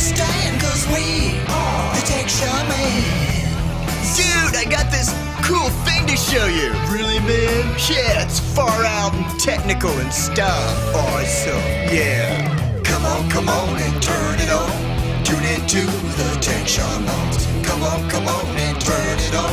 stand, cause we are the Tech Shamans. Dude, I got this cool thing to show you. Really, man? Yeah, it's far out and technical and stuff. Awesome. Yeah. Come on and turn it on. Tune into the Tech Shamans. Come on and turn it on.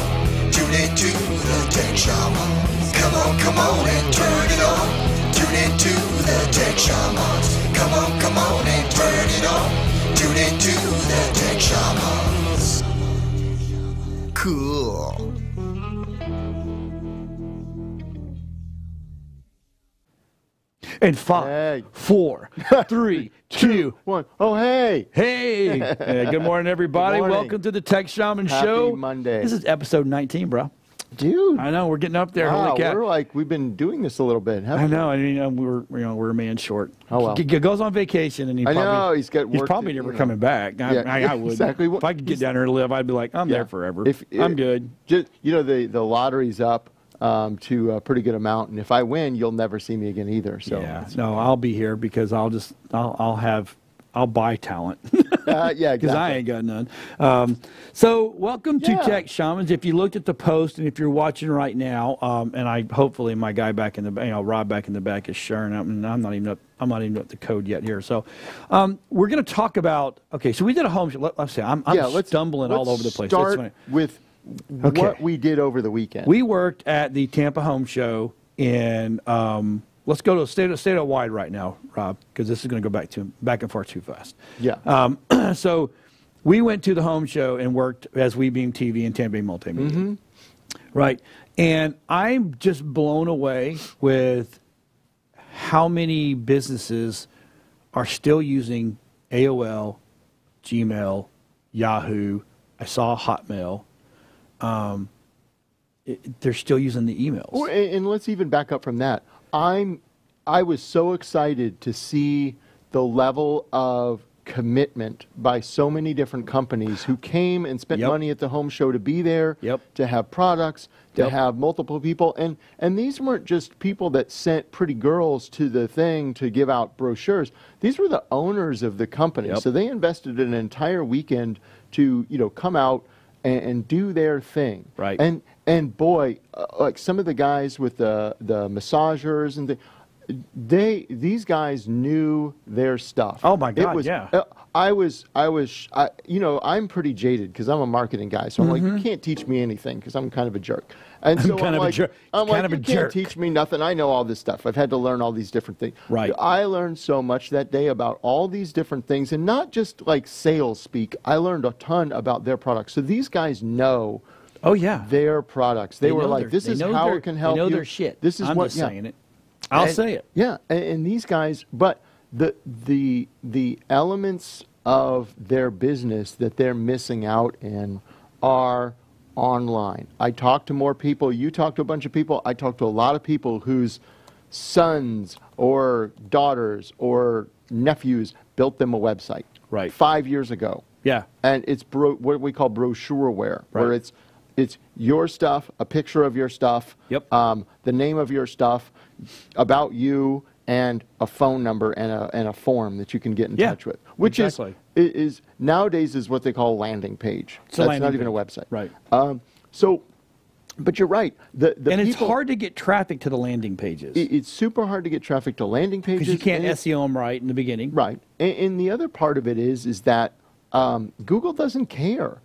Tune into the Tech Shamans. Come on and turn it on. Tune into the Tech Shamans. Come on and turn it on. Tune into the Tech Shamans. Cool. And 5, 4, 3, 2, 1. Oh, hey. Hey. Good morning, everybody. Good morning. Welcome to the Tech Shaman Happy Show. Monday. This is episode 19, bro. Dude. I know, we're getting up there. Wow, Holy cow. we've been doing this a little bit, haven't I know. I mean, we're a man short. Oh, well. He goes on vacation, and I know, he's got work probably to- never you know. coming back. I would. exactly. If I could get down there and live, I'd be like, I'm there forever. I'm good. Just, the lottery's up to a pretty good amount, and if I win, you'll never see me again either. So Yeah. No, I'll be here because I'll buy talent. yeah, Because exactly. I ain't got none. So welcome to Yeah. Tech Shamans. If you looked at the post and if you're watching right now, and hopefully my guy back in the Rob back in the back is sharing up, and I'm not even up the code yet here. So we're going to talk about. Okay, so we did a home show. Let's say I'm stumbling all over the place. Let's That's start funny. with what we did over the weekend. We worked at the Tampa Home Show in. Let's go to statewide right now, Rob, because this is going to go back and forth too fast. Yeah. So we went to the home show and worked as We Beam TV and Tampa Bay Multimedia. Mm-hmm. Right. And I'm just blown away with how many businesses are still using AOL, Gmail, Yahoo. I saw Hotmail. They're still using the emails. And let's even back up from that. I was so excited to see the level of commitment by so many different companies who came and spent money at the home show to be there, to have products, to have multiple people. And these weren't just people that sent pretty girls to the thing to give out brochures. These were the owners of the company. So they invested an entire weekend to, come out and do their thing. Right. And boy, like some of the guys with the massagers and these guys knew their stuff. Oh my God! Yeah. I'm pretty jaded because I'm a marketing guy, so I'm like, you can't teach me anything because I'm kind of a jerk. And so I'm like, you can't teach me nothing. I know all this stuff. I've had to learn all these different things. Right. I learned so much that day about all these different things, and not just like sales speak. I learned a ton about their products. So these guys know. Oh yeah. Their products. They were like, this is how it can help you. They know their shit. This is I'm what. just saying it. I'll say it. Yeah, and these guys, but the elements of their business that they're missing out in are online. I talked to more people. You talked to a bunch of people. I talked to a lot of people whose sons or daughters or nephews built them a website. Right. 5 years ago. Yeah. And it's what we call brochureware, where it's your stuff, a picture of your stuff, the name of your stuff, about you, and a phone number and a form that you can get in touch with, which is nowadays is what they call a landing page. That's not even a website. Right. But you're right. And it's hard to get traffic to the landing pages. It's super hard to get traffic to landing pages. Because you can't SEO them right in the beginning. Right. And the other part of it is that Google doesn't care.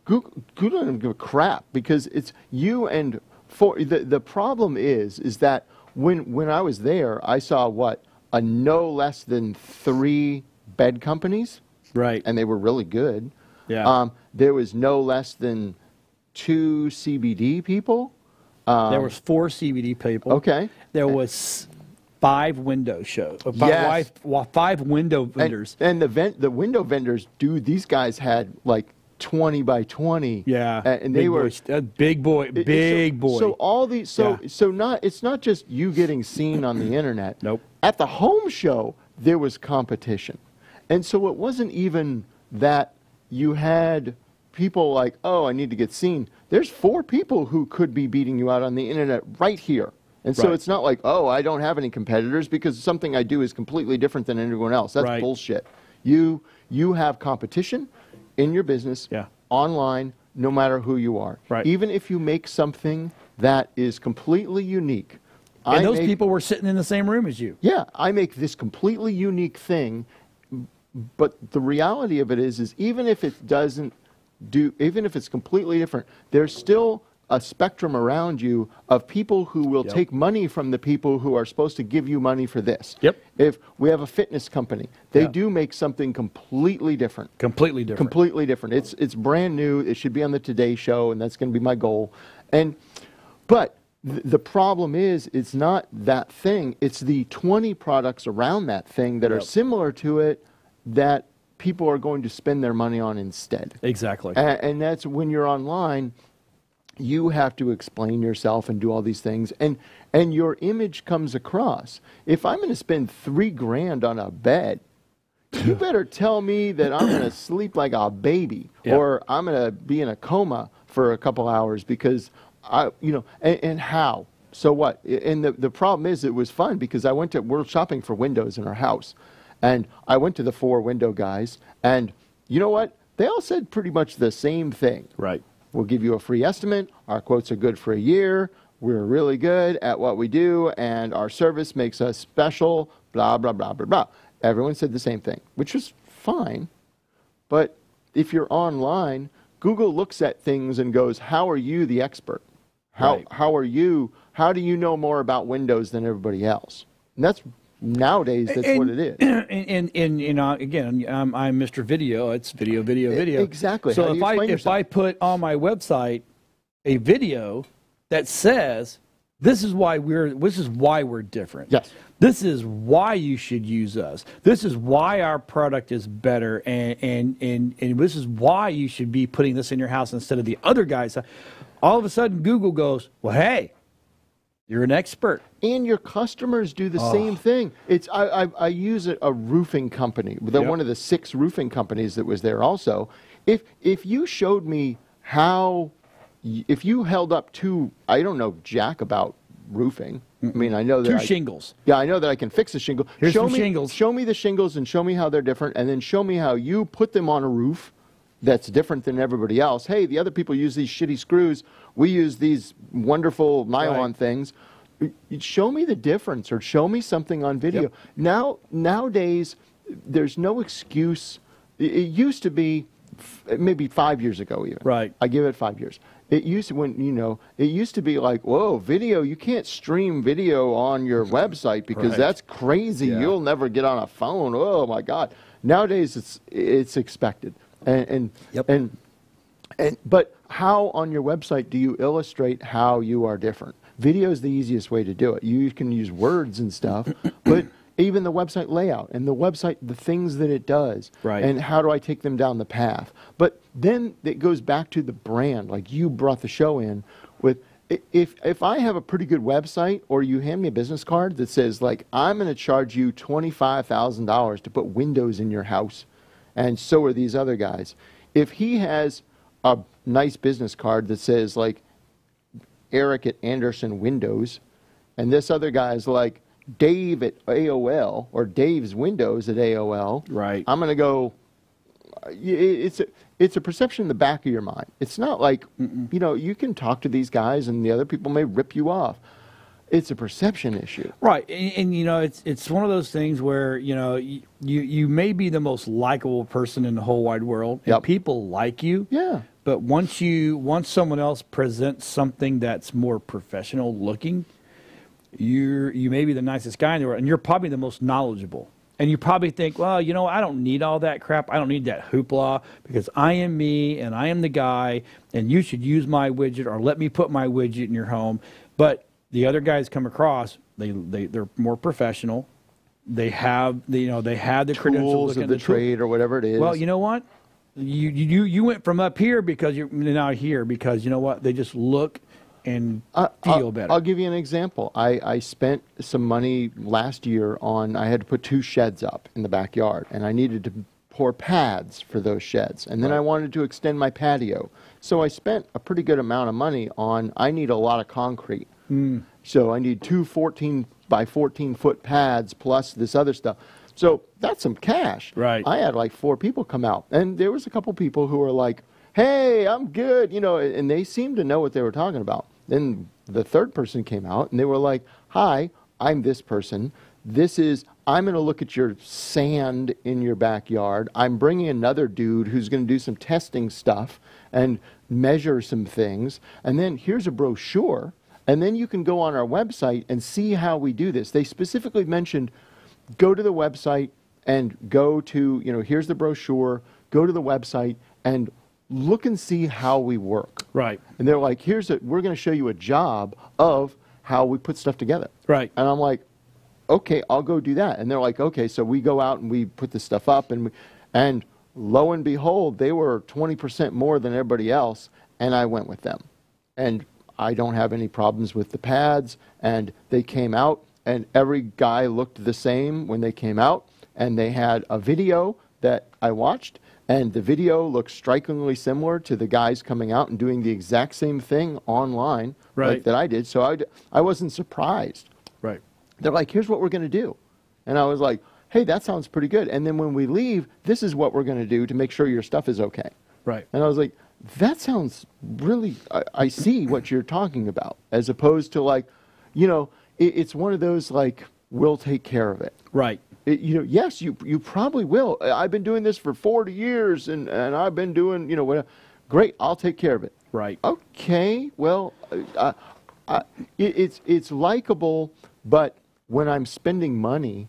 Google doesn't give a crap because it's you and the problem is that when I was there, I saw a no less than 3 bed companies. Right. And they were really good. Yeah. There was no less than 2 CBD people. There was 4 CBD people. Okay. There was 5 window shows. 5 window vendors. And the window vendors, dude, these guys had like 20 by 20. Yeah. And they were big boy. So all these it's not just you getting seen on the internet. Nope. At the home show, there was competition. And so it wasn't even that you had people like, oh, I need to get seen. There's 4 people who could be beating you out on the internet right here. And so it's not like, oh, I don't have any competitors because something I do is completely different than anyone else. That's bullshit. You have competition in your business, online, no matter who you are. Right. Even if you make something that is completely unique. And those people were sitting in the same room as you. Yeah, I make this completely unique thing, but the reality of it is even if it doesn't do, even if it's completely different, there's still a spectrum around you of people who will take money from the people who are supposed to give you money for this. Yep. If we have a fitness company, they do make something completely different. Completely different. Completely different. It's brand new. It should be on the Today Show, and that's going to be my goal. But the problem is, it's not that thing. It's the 20 products around that thing that are similar to it that people are going to spend their money on instead. Exactly. And that's when you're online, you have to explain yourself and do all these things, and your image comes across. If I'm going to spend $3,000 on a bed, you better tell me that I'm going to sleep like a baby, or I'm going to be in a coma for a couple hours because and how? So what? And the problem is, it was fun because I went to World Shopping for windows in our house, and I went to the 4 window guys, and you know what? They all said pretty much the same thing. Right. We'll give you a free estimate. Our quotes are good for a year. We're really good at what we do, and our service makes us special, blah, blah, blah, blah, blah. Everyone said the same thing, which was fine. But if you're online, Google looks at things and goes, how are you the expert? How are you? How do you know more about Windows than everybody else? And that's nowadays, that's what it is. And again, I'm Mr. Video. It's video. Exactly. So if I put on my website a video that says this is why we're different. Yes. This is why you should use us. This is why our product is better, and this is why you should be putting this in your house instead of the other guys. All of a sudden, Google goes, well, hey, you're an expert. And your customers do the same thing. I use a roofing company, one of the 6 roofing companies that was there also. If you showed me how, if you held up 2, I don't know jack about roofing. I mean, I know that 2 shingles. Yeah, I know that I can fix a shingle. Here's some shingles. Show me the shingles and show me how they're different, and then show me how you put them on a roof that's different than everybody else. Hey, the other people use these shitty screws. We use these wonderful nylon things. Show me the difference, or show me something on video. Yep. Nowadays, there's no excuse. It used to be maybe 5 years ago even. Right. I give it 5 years. It used to, it used to be like, whoa, video, you can't stream video on your website because that's crazy. Yeah. You'll never get on a phone. Oh my God. Nowadays it's expected. But how on your website do you illustrate how you are different? Video is the easiest way to do it. You can use words and stuff, but even the website layout and the website, the things that it does, and how do I take them down the path? But then it goes back to the brand, like you brought the show in with. If I have a pretty good website, or you hand me a business card that says, like, I'm going to charge you $25,000 to put windows in your house, and so are these other guys. If he has a nice business card that says, like, Eric at Anderson Windows, and this other guy is like Dave at AOL, or Dave's Windows at AOL, right? I'm going to go, it's a perception in the back of your mind. It's not like, you can talk to these guys and the other people may rip you off. It's a perception issue. Right. And it's one of those things where, you may be the most likable person in the whole wide world, and people like you. Yeah. But once someone else presents something that's more professional looking, you may be the nicest guy in the world, and you're probably the most knowledgeable. And you probably think, well, I don't need all that crap. I don't need that hoopla, because I am me and I am the guy, and you should use my widget or let me put my widget in your home. But the other guys come across, they're more professional. They have the credentials of the trade or whatever it is. Well, you know what? You went from up here because you're now here because you know what? They just look and feel better. I'll give you an example. I spent some money last year I had to put 2 sheds up in the backyard, and I needed to pour pads for those sheds. And then I wanted to extend my patio. So I spent a pretty good amount of money I need a lot of concrete. So I need 2 14 by 14 foot pads plus this other stuff. So that's some cash. Right. I had like 4 people come out, and there was a couple people who were like, hey, I'm good, and they seemed to know what they were talking about. Then the third person came out, and they were like, hi, I'm this person. I'm going to look at your sand in your backyard. I'm bringing another dude who's going to do some testing stuff and measure some things. And then here's a brochure. And then you can go on our website and see how we do this. They specifically mentioned, go to the website and go to, here's the brochure, go to the website and look and see how we work. Right. And they're like, we're going to show you a job of how we put stuff together. Right. And I'm like, okay, I'll go do that. And they're like, okay, so we go out and we put this stuff up, and lo and behold, they were 20% more than everybody else, and I went with them. And I don't have any problems with the pads, and they came out, and every guy looked the same when they came out, and they had a video that I watched, and the video looked strikingly similar to the guys coming out and doing the exact same thing online like that I did, so I wasn't surprised. Right. They're like, here's what we're going to do. And I was like, hey, that sounds pretty good. And then when we leave, this is what we're going to do to make sure your stuff is okay. Right. And I was like, that sounds really, I see what you're talking about, as opposed to like, it's one of those like, we'll take care of it. Right. Yes, you probably will. I've been doing this for 40 years and I've been doing, whatever. Great, I'll take care of it. Right. Okay, well, it's likable, but when I'm spending money,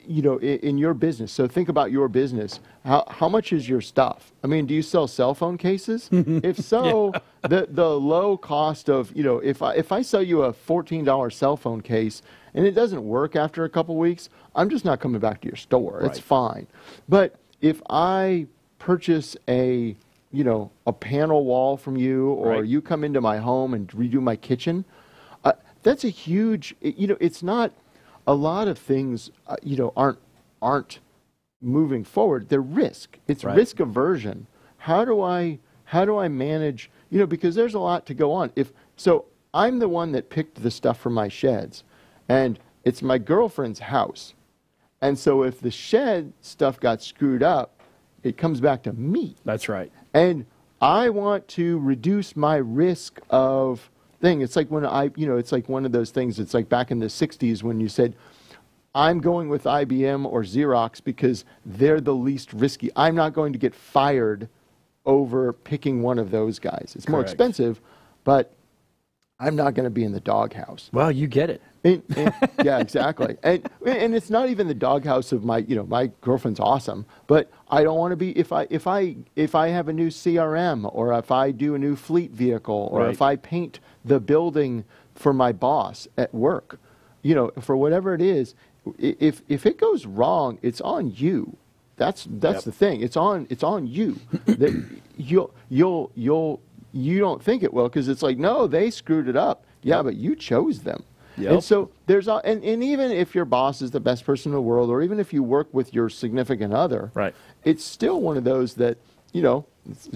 in your business, so think about your business. How much is your stuff? I mean, do you sell cell phone cases? If so, the low cost of, if I sell you a $14 cell phone case and it doesn't work after a couple weeks, I'm just not coming back to your store. Right. It's fine. But if I purchase a panel wall from you, or you come into my home and redo my kitchen, that's a huge, it's not, a lot of things, aren't moving forward. They're risk. It's risk aversion. How do I manage, because there's a lot to go on. So I'm the one that picked the stuff for my sheds, and it's my girlfriend's house. And so if the shed stuff got screwed up, it comes back to me. That's right. And I want to reduce my risk of thing. It's like when it's like one of those things. It's like back in the 60s when you said, I'm going with IBM or Xerox because they're the least risky. I'm not going to get fired over picking one of those guys. It's more expensive, but I'm not going to be in the doghouse. Well, you get it. Yeah, exactly. And it's not even the doghouse of my girlfriend's awesome, but I don't want to be, if I have a new CRM, or if I do a new fleet vehicle, or if I paint the building for my boss at work, for whatever it is, if it goes wrong, it's on you. That's the thing. It's on you. That you don't think it will, because it's like, no, they screwed it up. Yeah, but you chose them. Yep. And so and even if your boss is the best person in the world, or even if you work with your significant other, it's still one of those that,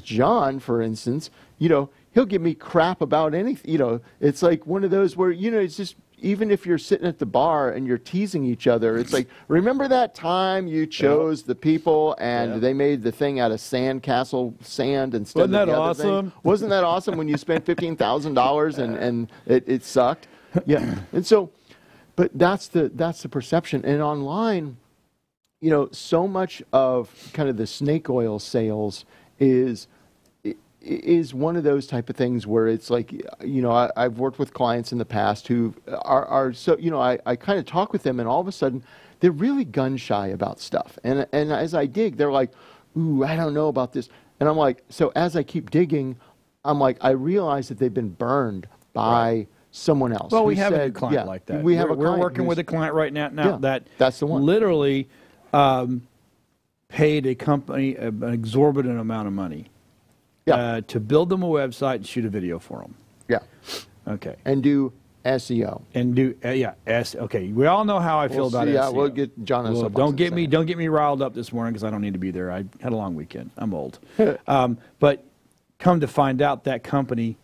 John, for instance, he'll give me crap about anything. It's like one of those where, it's just, even if you're sitting at the bar and you're teasing each other, it's like, remember that time you chose the people and they made the thing out of sandcastle sand instead of the other awesome? thing? Wasn't that awesome when you spent $15,000 and it sucked? Yeah. And so, but that's the perception. And online, so much of kind of the snake oil sales is one of those type of things where it's like, I've worked with clients in the past who are so, I kind of talk with them, and all of a sudden they're really gun shy about stuff. And as I dig, they're like, ooh, I don't know about this. And I'm like, so as I keep digging, I'm like, I realize that they've been burned by someone else. Well, we have a client like that. We're working with a client right now that's the one. Literally paid a company an exorbitant amount of money to build them a website and shoot a video for them. Yeah. Okay. And do SEO. And do okay. We all know how I feel about SEO. Yeah, we'll get John. Well, don't get me riled up this morning, because I don't need to be there. I had a long weekend. I'm old. But come to find out, that company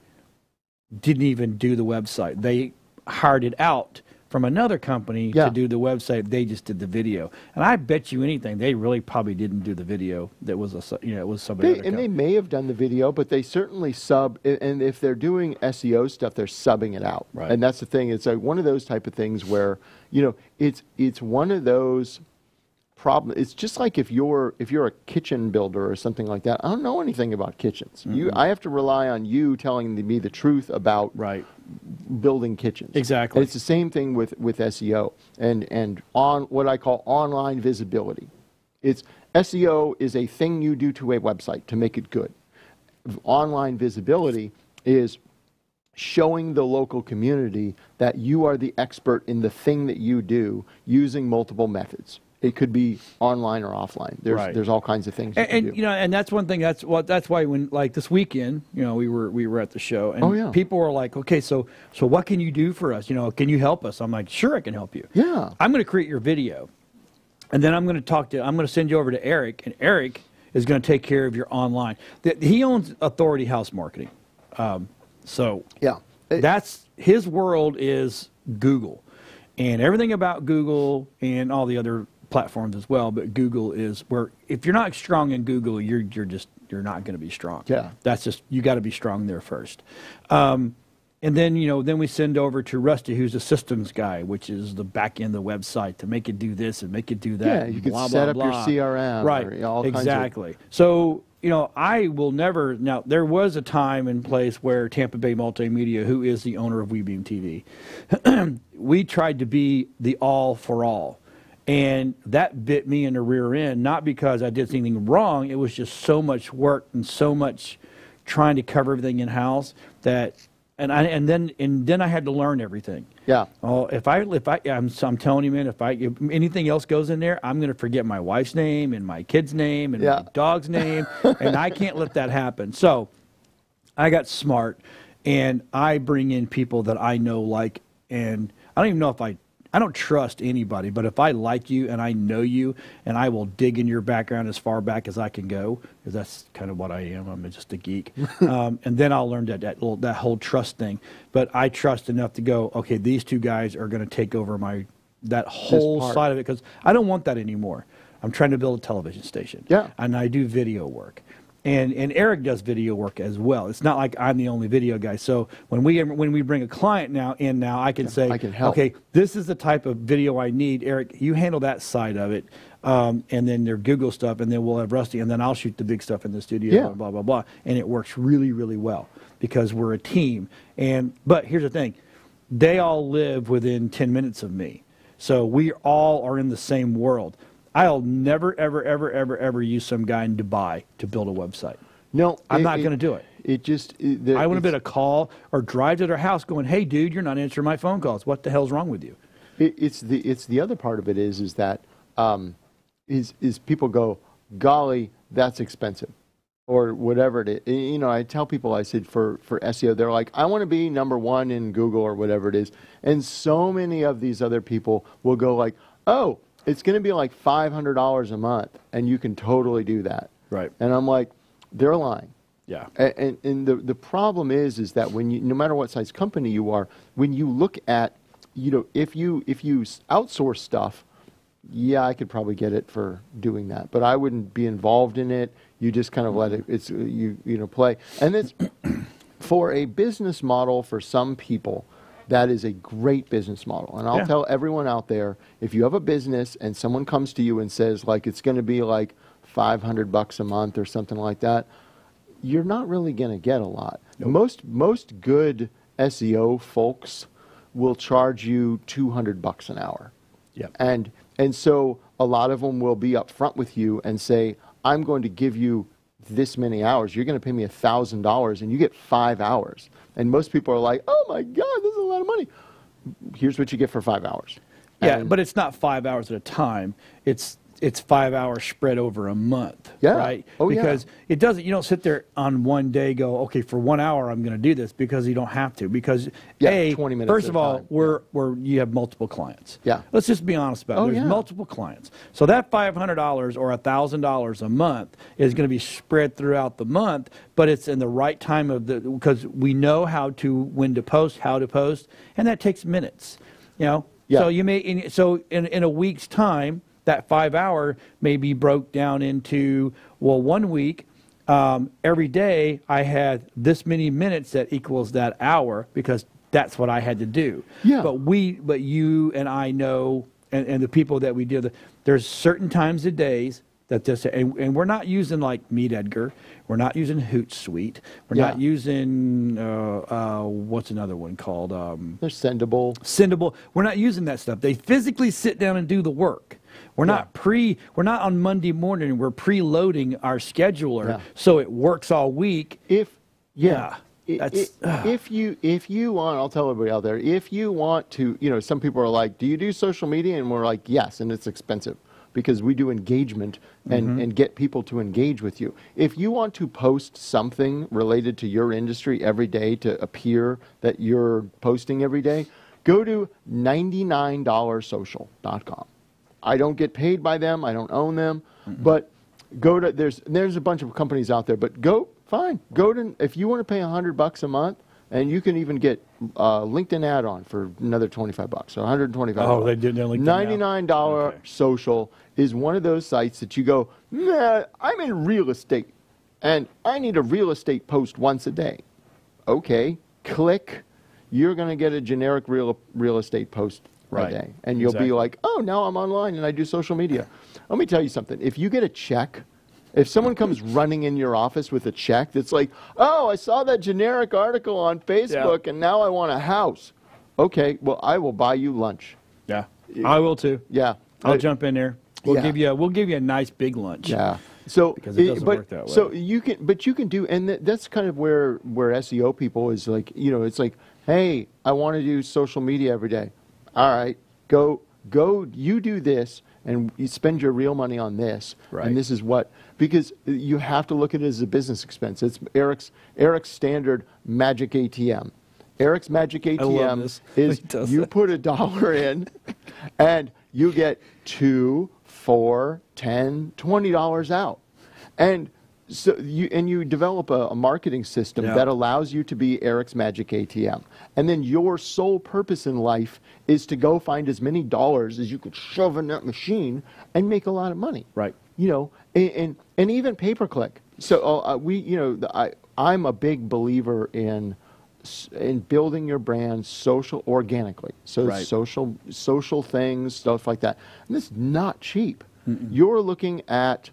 didn't even do the website. They hired it out from another company to do the website. They just did the video, and I bet you anything they really probably didn't do the video. That was it was somebody. And they may have done the video, but they certainly sub. And if they're doing SEO stuff, they're subbing it out. Right. And that's the thing. It's like one of those type of things where it's one of those problem. It's just like if you're a kitchen builder or something like that. I don't know anything about kitchens. I have to rely on you telling me the truth about building kitchens. Exactly. And it's the same thing with SEO and on what I call online visibility. It's SEO is a thing you do to a website to make it good. Online visibility is showing the local community that you are the expert in the thing that you do using multiple methods. It could be online or offline. There's all kinds of things. And and that's one thing. That's why when like this weekend, we were at the show, and people were like, okay, so what can you do for us? Can you help us? I'm like, sure, I can help you. Yeah. I'm going to create your video, and then I'm going to send you over to Eric, and Eric is going to take care of your online. He owns Authority House Marketing, so that's his world is Google, and everything about Google and all the other platforms as well, but Google is where if you're not strong in Google, you're not going to be strong. Yeah, that's just you got to be strong there first. And then then we send over to Rusty, who's a systems guy, which is the back end of the website to make it do this and make it do that. Yeah, you can set up your CRM. Right, all exactly. So I will never. Now there was a time and place where Tampa Bay Multimedia, who is the owner of WeBeam TV, we tried to be the all for all. And that bit me in the rear end, not because I did anything wrong. It was just so much work and so much trying to cover everything in house that, and then I had to learn everything. Yeah. Oh, I'm telling you, man, if anything else goes in there, I'm going to forget my wife's name and my kid's name and my dog's name, and I can't let that happen. So I got smart, and I bring in people that I know, and I don't even know if I don't trust anybody, but if I like you and I know you, and I will dig in your background as far back as I can go, because that's kind of what I am. I'm just a geek. And then I'll learn that whole trust thing. But I trust enough to go, okay, these two guys are going to take over that whole side of it, because I don't want that anymore. I'm trying to build a television station. Yeah. And I do video work. And Eric does video work as well. It's not like I'm the only video guy. So when we bring a client now, I can say, I can help. Okay, this is the type of video I need. Eric, you handle that side of it, and then their Google stuff, and then we'll have Rusty, and then I'll shoot the big stuff in the studio, blah, blah, blah. And it works really, really well because we're a team. But here's the thing. They all live within 10 minutes of me. So we all are in the same world. I'll never, ever, ever, ever, ever use some guy in Dubai to build a website. No, I'm not going to do it. I want to get a call or drive to their house going, hey, dude, you're not answering my phone calls. What the hell's wrong with you? It's the other part of it is that people go, golly, that's expensive, or whatever it is. I tell people, I said for SEO, they're like, I want to be #1 in Google or whatever it is. And so many of these other people will go like, oh, it's going to be like $500 a month, and you can totally do that. Right. And I'm like, they're lying. Yeah. And the problem is that when no matter what size company you are, when you look at, if you outsource stuff, yeah, I could probably get it for doing that, but I wouldn't be involved in it. You just kind of let it, play. And it's for a business model for some people. That is a great business model. And I'll tell everyone out there, if you have a business and someone comes to you and says, like, it's going to be like $500 a month or something like that, you're not really going to get a lot. Nope. Most good SEO folks will charge you $200 an hour. Yep. And so a lot of them will be upfront with you and say, I'm going to give you this many hours. You're going to pay me $1,000 and you get 5 hours. And most people are like, oh my God, this is a lot of money. Here's what you get for 5 hours. Yeah, but it's not 5 hours at a time. It's 5 hours spread over a month. Yeah. Right? Oh, because it doesn't, you don't sit there on one day go, okay, for 1 hour I'm going to do this, because you don't have to. Because 20 minutes first of all, you have multiple clients. Yeah. Let's just be honest about it. There's multiple clients. So that $500 or $1,000 a month is going to be spread throughout the month, but it's in the right time because we know when to post, how to post, and that takes minutes. Yeah. So you may, so in a week's time, that 5 hour may be broke down into, well, 1 week, every day I had this many minutes that equals that hour because that's what I had to do. Yeah. But you and I know, and the people that we deal with, there's certain times of days that this, and we're not using like Meet Edgar, we're not using Hootsuite, we're not using what's another one called? There's Sendable. Sendable. We're not using that stuff. They physically sit down and do the work. We're not on Monday morning. We're preloading our scheduler so it works all week. If you want, I'll tell everybody out there, if you want to, some people are like, do you do social media? And we're like, yes, and it's expensive because we do engagement and get people to engage with you. If you want to post something related to your industry every day to appear that you're posting every day, go to $99social.com. I don't get paid by them. I don't own them, but go to, there's a bunch of companies out there, but go to, if you want to pay $100 a month, and you can even get LinkedIn add-on for another $25 so $125. Oh, they did their LinkedIn $99 social is one of those sites that you go, nah, I'm in real estate, and I need a real estate post once a day. Okay, click. You're going to get a generic real estate post a day, and you'll be like, oh, now I'm online and I do social media. Let me tell you something. If you get a check, if someone comes running in your office with a check that's like, oh, I saw that generic article on Facebook and now I want a house. Okay, well, I will buy you lunch. Yeah, I will too. Yeah. I'll jump in there. We'll give you a nice big lunch. Yeah. So because it doesn't work that way. So you can do, and that's kind of where SEO people is like, it's like, hey, I want to do social media every day. All right, go, you do this, and you spend your real money on this, and this is what, because you have to look at it as a business expense. It's Eric's standard magic ATM. Eric's magic ATM is you put $1 in, and you get $2, $4, $10, $20 out, and so you develop a marketing system that allows you to be Eric's magic ATM. And then your sole purpose in life is to go find as many dollars as you could shove in that machine and make a lot of money. Right. And even pay-per-click. So I'm a big believer in building your brand organically. So social things, stuff like that. And it's not cheap. You're looking at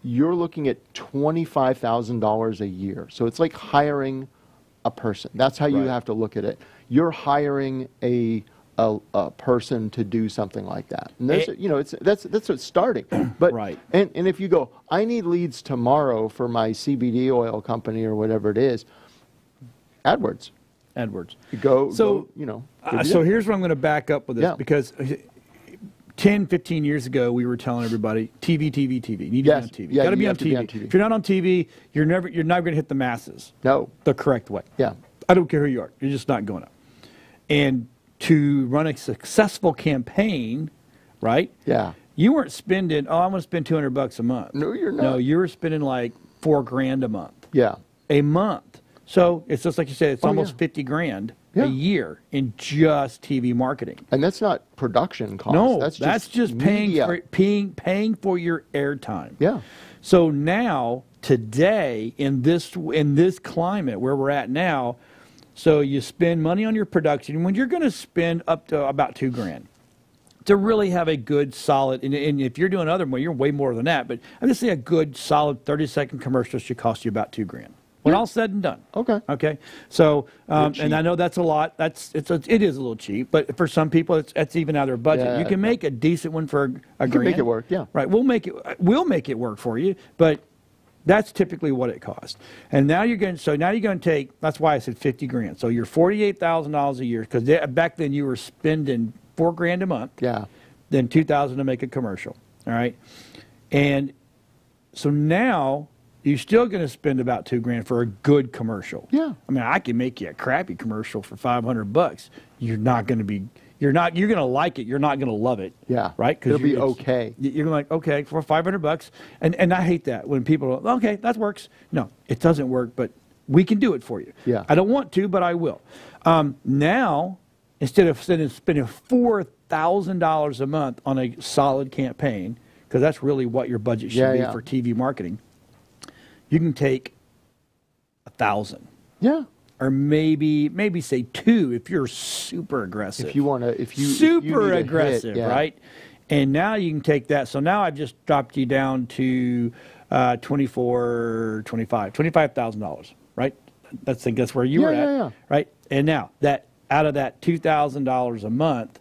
$25,000 a year. So it's like hiring a person. That's how you have to look at it. You're hiring a person to do something like that. And that's what's starting. But and if you go, I need leads tomorrow for my CBD oil company or whatever it is, AdWords. So here's where I'm going to back up with this because 10, 15 years ago, we were telling everybody, TV. You need to be on TV. You got to be on TV. If you're not on TV, you're never going to hit the masses. No. The correct way. Yeah. I don't care who you are. You're just not going up. And to run a successful campaign, right? Yeah. You weren't spending, I'm going to spend $200 a month. No, you're not. No, you were spending like $4,000 a month. Yeah. A month. So it's just like you said, it's almost $50,000 a year in just TV marketing. And that's not production costs. No, that's just paying for your airtime. Yeah. So now, today, in this climate where we're at now, so you spend money on your production when you're going to spend up to about $2,000 to really have a good solid. And if you're doing other more, you're way more than that. But I'm just saying a good solid 30-second commercial should cost you about $2,000. When all said and done. Okay. Okay. So, and I know that's a lot. It is a little cheap, but for some people, it's even out of their budget. Yeah, you can make a decent one for a you grand. can make it work. Yeah. Right. We'll make it work for you, but that's typically what it costs. And now you're going to take. That's why I said $50,000. So you're $48,000 a year because back then you were spending $4,000 a month. Yeah. Then $2,000 to make a commercial. All right. And so now you're still going to spend about $2,000 for a good commercial. Yeah. I mean, I can make you a crappy commercial for $500. You're going to like it. You're not going to love it. Yeah. Right? It'll be okay. You're like, okay, for $500. And I hate that when people are, okay, that works. No, it doesn't work, but we can do it for you. Yeah. I don't want to, but I will. Now, instead of spending $4,000 $1,000 a month on a solid campaign, because that's really what your budget should be for TV marketing, you can take 1,000. Yeah. Or maybe say 2 if you're super aggressive. If you want to, if you super need a aggressive, hit, right? And now you can take that. So now I've just dropped you down to $25,000, right? That's where you were at, right? And now that out of that $2,000 a month,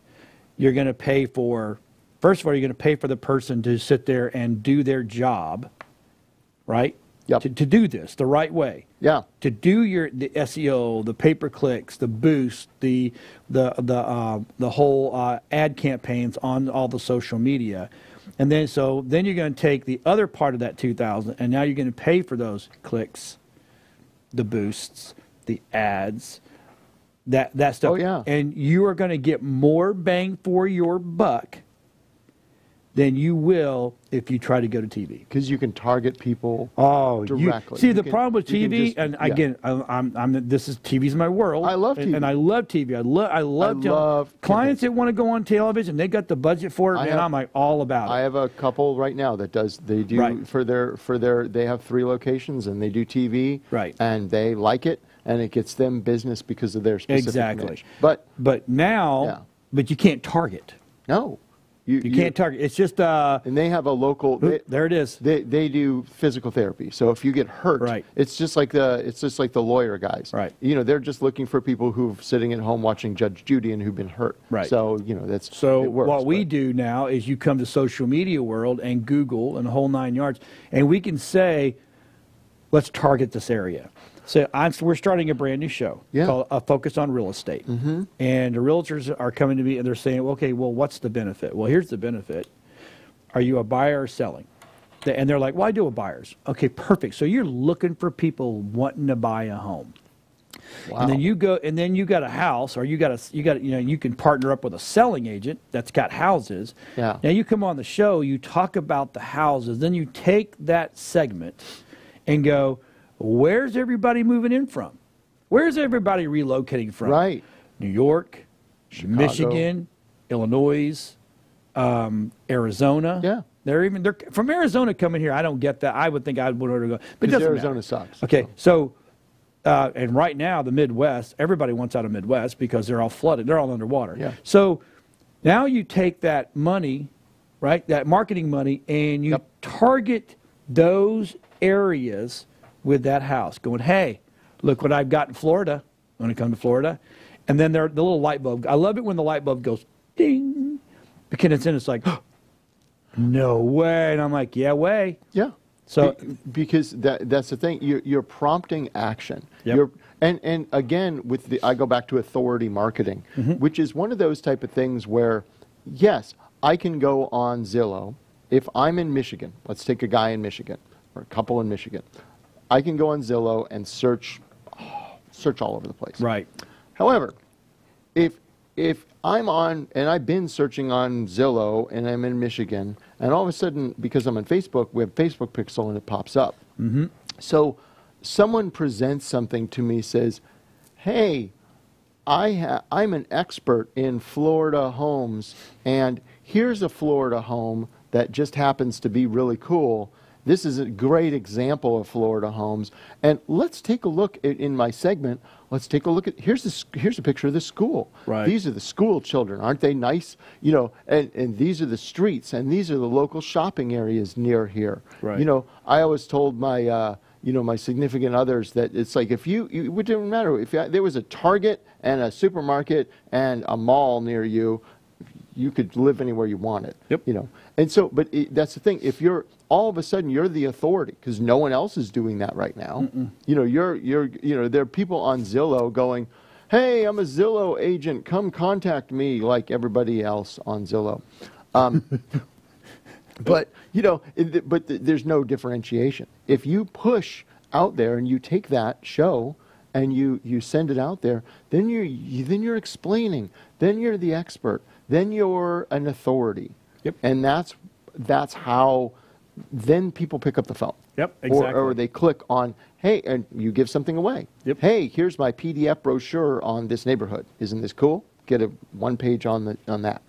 you're going to pay for. First of all, you're going to pay for the person to sit there and do their job, right? Yep. To do this the right way. Yeah. To do the SEO, the pay per clicks, the boost, the whole ad campaigns on all the social media, and then you're going to take the other part of that 2,000, and now you're going to pay for those clicks, the boosts, the ads, that stuff. Oh yeah. And you are going to get more bang for your buck than you will if you try to go to TV. Because you can target people directly. The problem with TV, and again, TV's my world. I love TV. And I love TV. I love clients that want to go on television. They got the budget for it, and I'm like all about it. I have a couple right now that they have 3 locations and they do TV. Right. And they like it, and it gets them business because of their specific niche. But you can't target. No. You can't target. It's just and they have a local. There it is. They do physical therapy. So if you get hurt, it's just like the lawyer guys. Right. They're just looking for people who've sitting at home watching Judge Judy and who've been hurt. Right. So that's so. It works, what we do now is you come to social media world and Google and the whole 9 yards, and we can say, let's target this area. So we're starting a brand new show called Focus on Real Estate. Mm-hmm. And the realtors are coming to me and they're saying, okay, well, what's the benefit? Well, here's the benefit. Are you a buyer or selling? And they're like, well, I do a buyers. Okay, perfect. So you're looking for people wanting to buy a home. Wow. And then you got a house, or you can partner up with a selling agent that's got houses. Yeah. Now you come on the show, you talk about the houses, then you take that segment and go, where's everybody moving in from? Where's everybody relocating from? Right. New York, Chicago. Michigan, Illinois, Arizona. Yeah. They're from Arizona coming here. I don't get that. I would think I would order to go. But it doesn't Arizona matter. sucks. Okay, so and right now the Midwest, everybody wants out of Midwest because they're all flooded. They're all underwater. Yeah. So now you take that money, right, that marketing money, and you target those areas with that house, going, hey, look what I've got in Florida. I'm going to come to Florida. And then the little light bulb. I love it when the light bulb goes ding. Because it's like, oh, no way. And I'm like, yeah, way. Yeah. So because that's the thing. You're prompting action. Yep. And again, I go back to authority marketing, which is one of those type of things where, yes, I can go on Zillow. If I'm in Michigan, let's take a guy in Michigan or a couple in Michigan. I can go on Zillow and search all over the place. Right. However, if I'm on, and I've been searching on Zillow, and I'm in Michigan, and all of a sudden, because I'm on Facebook, we have Facebook Pixel, and it pops up. Mm-hmm. So someone presents something to me, says, hey, I'm an expert in Florida homes, and here's a Florida home that just happens to be really cool. This is a great example of Florida homes. And let's take a look in my segment. Let's take a look at, here's a picture of the school. Right. These are the school children. Aren't they nice? And these are the streets, and these are the local shopping areas near here. Right. I always told my, my significant others that it's like it wouldn't matter if there was a Target and a supermarket and a mall near you, you could live anywhere you wanted. Yep. And so, but that's the thing. If you're all of a sudden you're the authority because no one else is doing that right now. There are people on Zillow going, "Hey, I'm a Zillow agent. Come contact me," like everybody else on Zillow. But there's no differentiation. If you push out there and you take that show and you send it out there, then you're explaining. Then you're the expert. Then you're an authority. Yep. And that's how then people pick up the phone. Yep, exactly. Or they click on, hey, and you give something away. Yep. Hey, here's my PDF brochure on this neighborhood. Isn't this cool? Get a one page on that.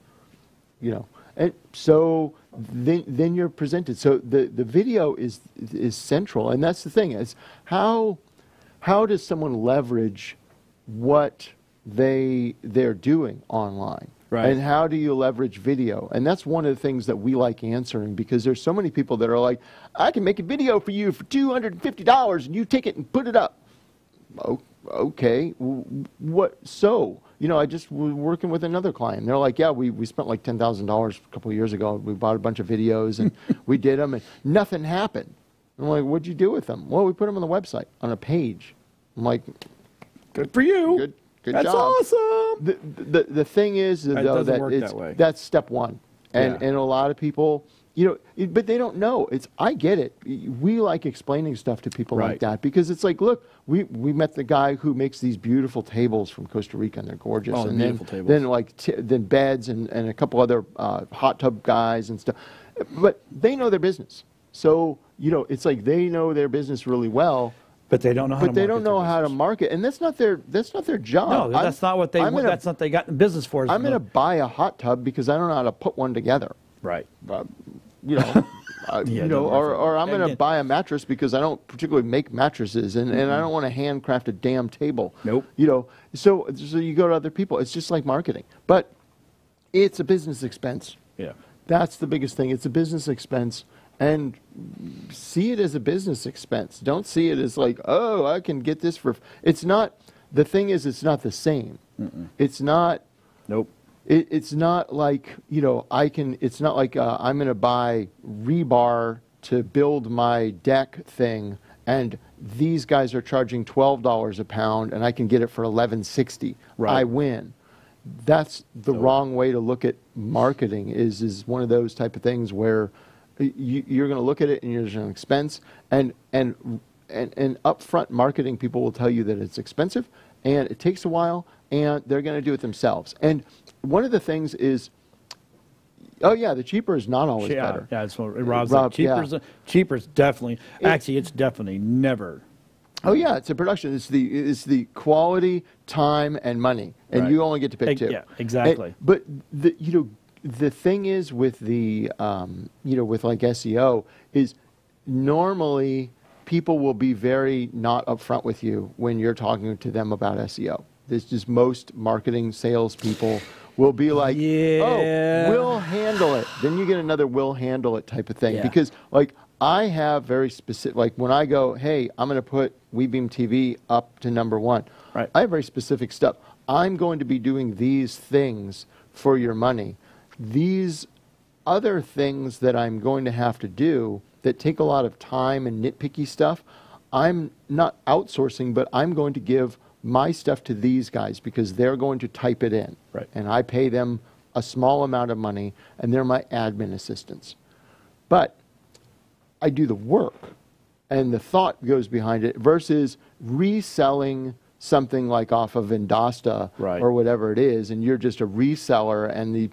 And so then you're presented. So the video is central, and that's the thing is how does someone leverage what they're doing online? Right. And how do you leverage video? And that's one of the things that we like answering, because there's so many people that are like, I can make a video for you for $250 and you take it and put it up. Oh, okay. What? So, I just was working with another client. They're like, yeah, we spent like $10,000 a couple of years ago. We bought a bunch of videos and we did them and nothing happened. I'm like, what'd you do with them? Well, we put them on the website on a page. I'm like, good for you. Good That's job. awesome. The thing is, though, that's step one. And a lot of people, but they don't know. I get it. We like explaining stuff to people like that, because it's like, look, we met the guy who makes these beautiful tables from Costa Rica, and they're gorgeous. Oh, and beautiful tables. then beds and a couple other hot tub guys and stuff. But they know their business. So, it's like they know their business really well. But they don't know how to market. But they don't know how to market, and that's not their job. No, that's not what they want. That's not they got in business for. I'm going to buy a hot tub because I don't know how to put one together. Right. Or I'm going to buy a mattress because I don't particularly make mattresses, and I don't want to handcraft a damn table. Nope. So you go to other people. It's just like marketing, but it's a business expense. Yeah. That's the biggest thing. It's a business expense. And see it as a business expense. Don't see it as like, oh, I can get this for... It's not... The thing is, it's not the same. It's not... Nope. It's not like, It's not like I'm going to buy rebar to build my deck thing, and these guys are charging $12 a pound, and I can get it for $11.60. Right. I win. That's the wrong way to look at marketing. Is one of those type of things where... You're going to look at it and there's an expense, and upfront marketing people will tell you that it's expensive and it takes a while, and they're going to do it themselves. And one of the things is, the cheaper is not always better. Yeah, that's what Rob's like. Cheaper's definitely. Actually, it's definitely never. Oh yeah, it's a production. It's the quality, time, and money, and you only get to pick two. Yeah, exactly. But the thing is with the, with like SEO, is normally people will be very not upfront with you when you're talking to them about SEO. There's just most marketing salespeople will be like, oh, we'll handle it. Then you get another we'll handle it type of thing. Yeah. Because like I have very specific, like when I go, hey, I'm going to put WeBeam TV up to #1. Right. I have very specific stuff. I'm going to be doing these things for your money. These other things that I'm going to have to do that take a lot of time and nitpicky stuff, I'm not outsourcing, but I'm going to give my stuff to these guys because they're going to type it in. Right. And I pay them a small amount of money, and they're my admin assistants. But I do the work, and the thought goes behind it versus reselling something like off of Indasta or whatever it is, and you're just a reseller, and the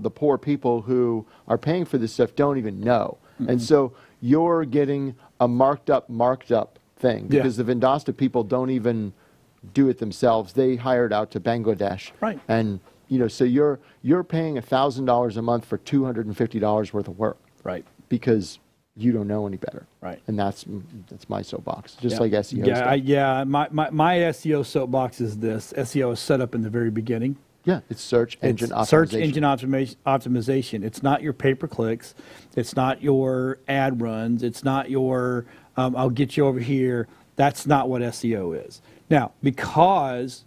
poor people who are paying for this stuff don't even know. And so you're getting a marked up thing because the Indasta people don't even do it themselves. They hire it out to Bangladesh. Right. And so you're paying $1,000 a month for $250 worth of work. Right. Because you don't know any better. Right. And that's my soapbox, just like SEO stuff. My SEO soapbox is this. SEO is set up in the very beginning. Yeah, it's search engine optimization. Search engine optimization. It's not your pay-per-clicks. It's not your ad runs. It's not your, I'll get you over here. That's not what SEO is. Now, because,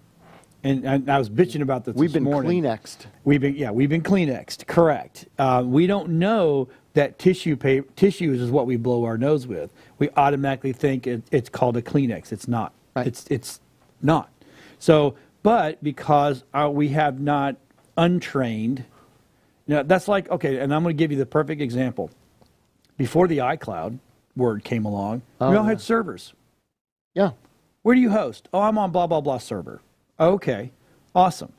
and I was bitching about this We've been morning. Kleenexed. We've been Kleenexed, correct. We don't know that tissues is what we blow our nose with. We automatically think it's called a Kleenex. It's not. Right. It's not. So, but because we have not untrained, that's like, okay, and I'm going to give you the perfect example. Before the iCloud word came along, we all had servers. Yeah. Where do you host? Oh, I'm on blah, blah, blah server. Okay, awesome.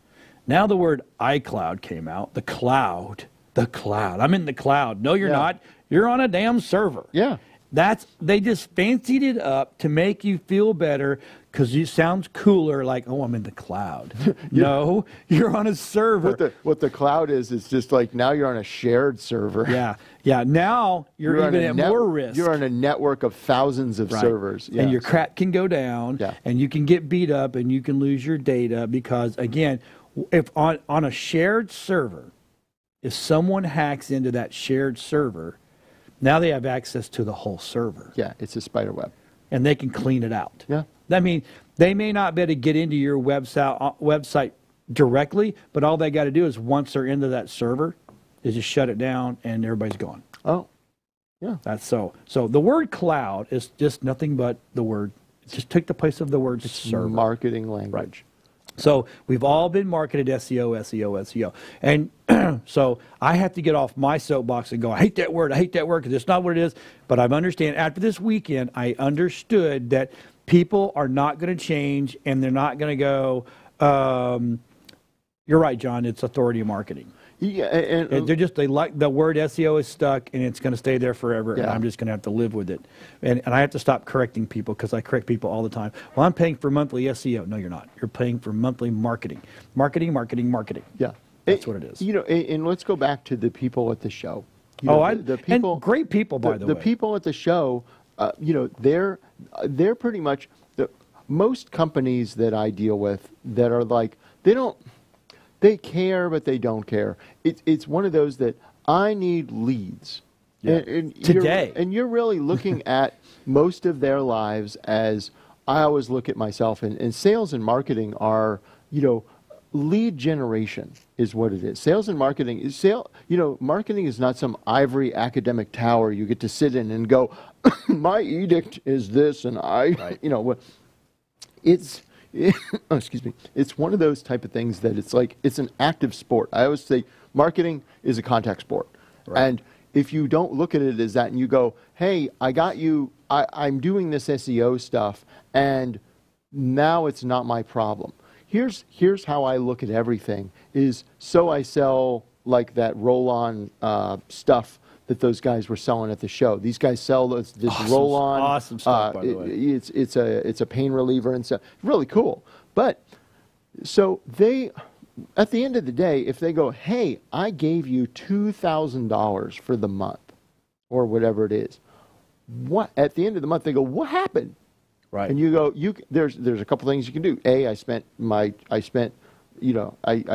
Now the word iCloud came out, the cloud. I'm in the cloud. No, you're not. You're on a damn server. Yeah. They just fancied it up to make you feel better because it sounds cooler, like, oh, I'm in the cloud. No, you're on a server. What the cloud is just like now you're on a shared server. Yeah. Now you're even at more risk. You're on a network of thousands of servers. Yeah. And your crap can go down, and you can get beat up, and you can lose your data because, again, if on a shared server, if someone hacks into that shared server, now they have access to the whole server. Yeah, it's a spider web. And they can clean it out. Yeah. I mean, they may not be able to get into your website directly, but all they got to do is once they're into that server, is just shut it down and everybody's gone. Oh, yeah. That's so. So the word cloud is just nothing but the word. It just took the place of the word server. Marketing language. Right. So we've all been marketed SEO. And so I have to get off my soapbox and go, I hate that word because it's not what it is. But I understand after this weekend, I understood that people are not going to change and they're not going to go, you're right, John, it's authority marketing. Yeah, and they like the word SEO is stuck and it's going to stay there forever, and I'm just going to have to live with it. And I have to stop correcting people because I correct people all the time. Well, I'm paying for monthly SEO. No, you're not. You're paying for monthly marketing. Marketing. Yeah. That's what it is. You know, and let's go back to the people at the show. The people, and great people, by the way. The people at the show, they're pretty much most companies that I deal with that are like, they care, but they don't care. It's one of those that I need leads. Yeah. And today. You're really looking at most of their lives as I always look at myself. And sales and marketing are, lead generation is what it is. Sales and marketing is marketing is not some ivory academic tower you get to sit in and go, my edict is this, and excuse me. It's one of those type of things that it's like it's an active sport. I always say marketing is a contact sport. Right. And if you don't look at it as that and you go, hey, I got you, I'm doing this SEO stuff and now it's not my problem. Here's how I look at everything is so I sell like that roll-on stuff that those guys were selling at the show. These guys sell this roll-on. Awesome stuff, by the way. It's a pain reliever and stuff. Really cool. But so they, at the end of the day, if they go, hey, I gave you $2,000 for the month or whatever it is, what at the end of the month they go, what happened? Right. And you go, there's a couple things you can do. I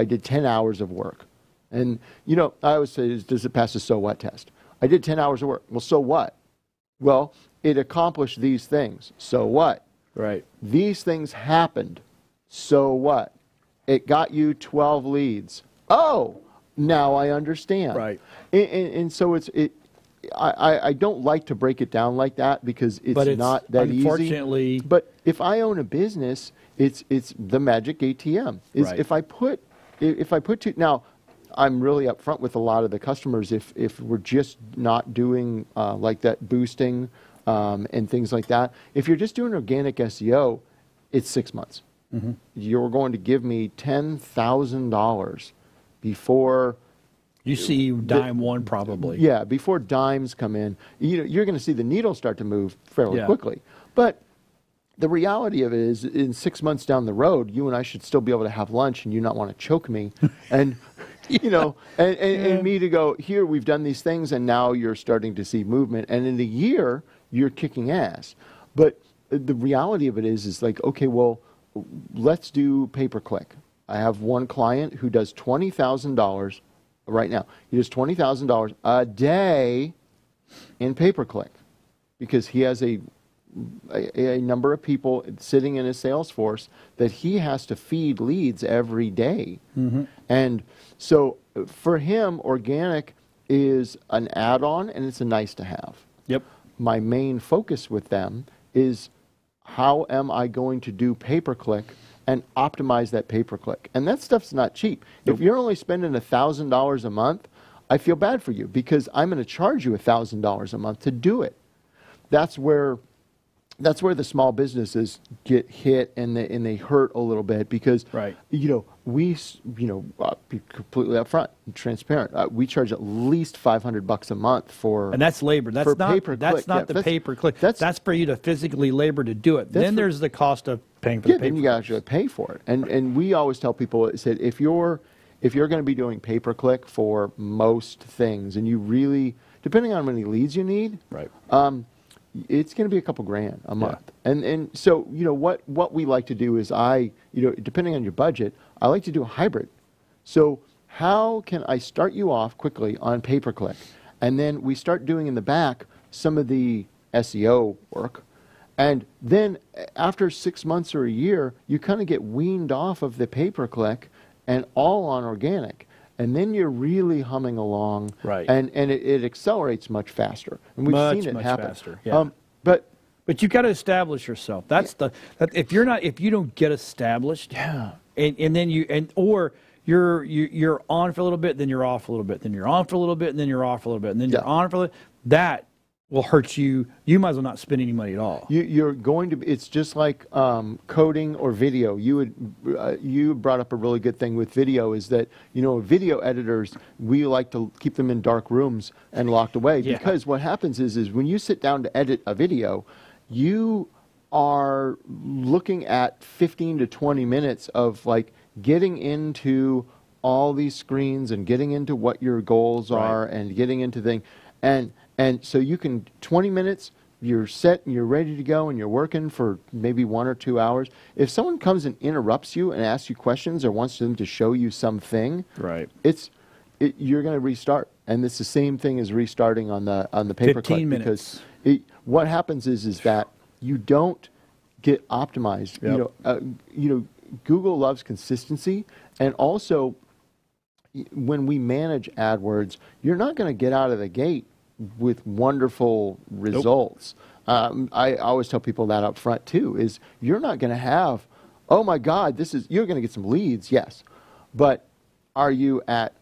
did 10 hours of work. And, I always say, does it pass the so what test? I did 10 hours of work. Well, so what? Well, it accomplished these things. So what? Right. These things happened. So what? It got you 12 leads. Oh, now I understand. Right. And so I don't like to break it down like that because it's not that unfortunately, easy. But if I own a business, it's the magic ATM. Right. If I put now, I'm really upfront with a lot of the customers. If we're just not doing like that boosting and things like that, if you're just doing organic SEO, it's 6 months. Mm-hmm. You're going to give me $10,000 before you see dime one probably. Yeah, before dimes come in, you're going to see the needle start to move fairly quickly. But the reality of it is, in 6 months down the road, you and I should still be able to have lunch, and you not want to choke me, and and me to go, here we've done these things, and now you're starting to see movement, and in a year you're kicking ass. But the reality of it is like, okay, well, let's do pay-per-click. I have one client who does $20,000 right now. He does $20,000 a day in pay-per-click because he has a number of people sitting in his sales force that he has to feed leads every day. Mm-hmm. And so for him, organic is an add-on and it's a nice to have. Yep. My main focus with them is how am I going to do pay-per-click and optimize that pay-per-click. And that stuff's not cheap. Nope. If you're only spending $1,000 a month, I feel bad for you because I'm going to charge you $1,000 a month to do it. That's where the small businesses get hit and they hurt a little bit because we be completely upfront and transparent. We charge at least $500 a month for, and that's labor. That's not the pay-per-click. That's for you to physically labor to do it. Then there's the cost of paying for the then you got to actually pay for it. And we always tell people, I said, if you're going to be doing pay-per-click for most things, and you really, depending on how many leads you need, right, it's going to be a couple grand a month. And so, what we like to do is depending on your budget, I like to do a hybrid. So how can I start you off quickly on pay-per-click? And then we start doing in the back some of the SEO work. And then after 6 months or a year, you kind of get weaned off of the pay-per-click and all on organic. And then you're really humming along. Right. And it accelerates much faster. And we've seen it happen. Faster. Yeah. But you got to establish yourself. That's if you don't get established, and then or you're on for a little bit, then you're off a little bit, then you're on for a little bit, and then you're off for a little bit, and then you're on for a little bit. That will hurt you. You might as well not spend any money at all. You're going to. It's just like coding or video. You brought up a really good thing with video is that video editors, we like to keep them in dark rooms and locked away because what happens is when you sit down to edit a video, you are looking at 15 to 20 minutes of like getting into all these screens and getting into what your goals are and getting into things. And so you can, 20 minutes, you're set and you're ready to go and you're working for maybe 1 or 2 hours. If someone comes and interrupts you and asks you questions or wants them to show you something, you're going to restart. And it's the same thing as restarting on the pay-per-click. 15 minutes. Because what happens is that you don't get optimized. Google loves consistency, and also when we manage AdWords, you're not going to get out of the gate with wonderful results. I always tell people that up front too, is you're not going to have, oh my God, you're going to get some leads, yes, but are you at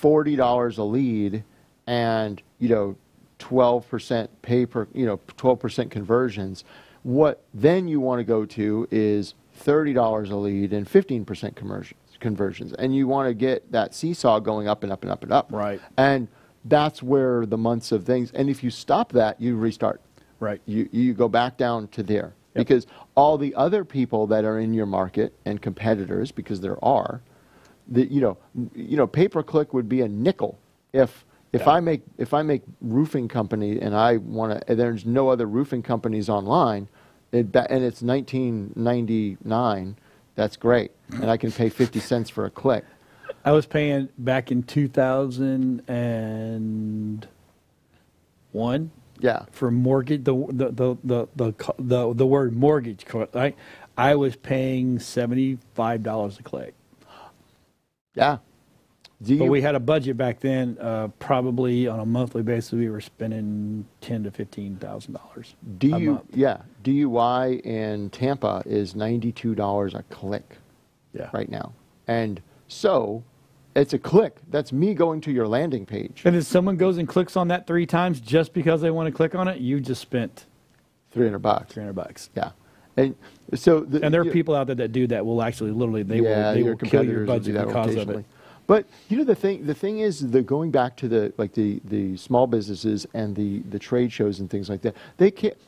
$40 a lead and 12% pay per 12% conversions? What then you want to go to is $30 a lead and 15% conversions, and you want to get that seesaw going up and up and up and up. Right. And that's where the months of things. And if you stop that, you restart. Right. You go back down to there because all the other people that are in your market and competitors, because there are, pay-per-click would be a nickel if I make roofing company and I want to. There's no other roofing companies online. And it's $19.99, that's great. And I can pay 50 cents for a click. I was paying back in 2001. Yeah. For mortgage, the word mortgage, right? I was paying $75 a click. Yeah. But we had a budget back then. Probably on a monthly basis, we were spending $10,000 to $15,000. DUI in Tampa is $92 a click. Yeah. Right now, and so it's a click. That's me going to your landing page. And if someone goes and clicks on that 3 times just because they want to click on it, you just spent $300. $300. Yeah. And so there are people out there that do that. Will actually literally they will kill your budget because of it. But the thing is going back to the small businesses and the trade shows and things like that.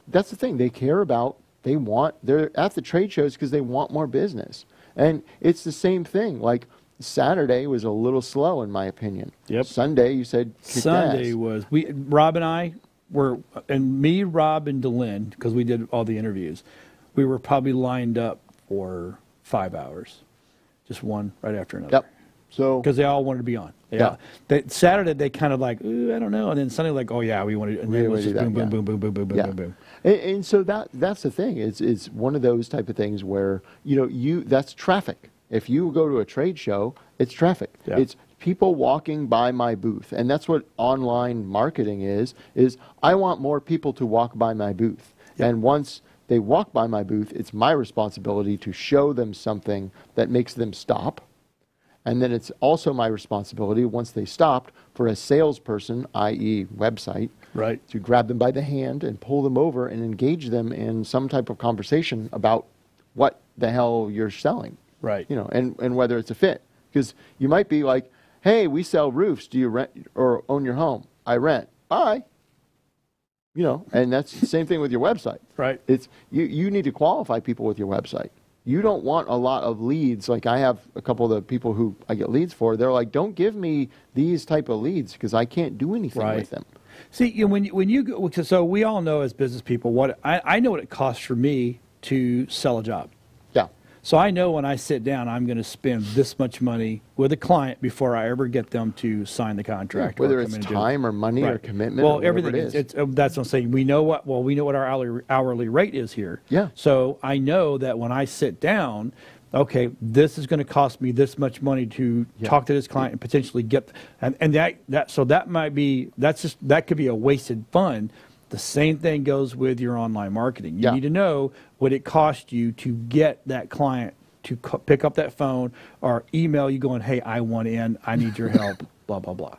That's the thing. They care about. They're at the trade shows because they want more business. And it's the same thing. Like Saturday was a little slow in my opinion. Yep. Sunday you said Sunday was Rob and I were, and me, Rob, and Delyn, because we did all the interviews. We were probably lined up for 5 hours, just one right after another. Yep. So because they all wanted to be on. Saturday they kind of like, ooh, I don't know, and then Sunday like, oh yeah, we want to. And then it was just boom, boom, boom, boom, boom, boom, boom, boom, boom. And so that's the thing. It's one of those type of things where that's traffic. If you go to a trade show, it's traffic. Yeah. It's people walking by my booth, and that's what online marketing is I want more people to walk by my booth, and once they walk by my booth, it's my responsibility to show them something that makes them stop. And then it's also my responsibility, once they stopped, for a salesperson, i.e. website, to grab them by the hand and pull them over and engage them in some type of conversation about what the hell you're selling. Right. And whether it's a fit. Because you might be like, hey, we sell roofs. Do you rent or own your home? I rent. Bye. You know, and that's the same thing with your website. Right. It's you need to qualify people with your website. You don't want a lot of leads. Like I have a couple of the people who I get leads for. They're like, don't give me these type of leads because I can't do anything with them. See, when you go, so we all know as business people what I know what it costs for me to sell a job. Yeah. So I know when I sit down, I'm going to spend this much money with a client before I ever get them to sign the contract. Whether it's time or money or commitment. Well, or everything it is. That's what I'm saying. We know what our hourly rate is here. Yeah. So I know that when I sit down, okay, this is going to cost me this much money to talk to this client and potentially get, and that could be a wasted fund. The same thing goes with your online marketing. You need to know what it costs you to get that client to pick up that phone or email you going, hey, I want in, I need your help, blah, blah, blah.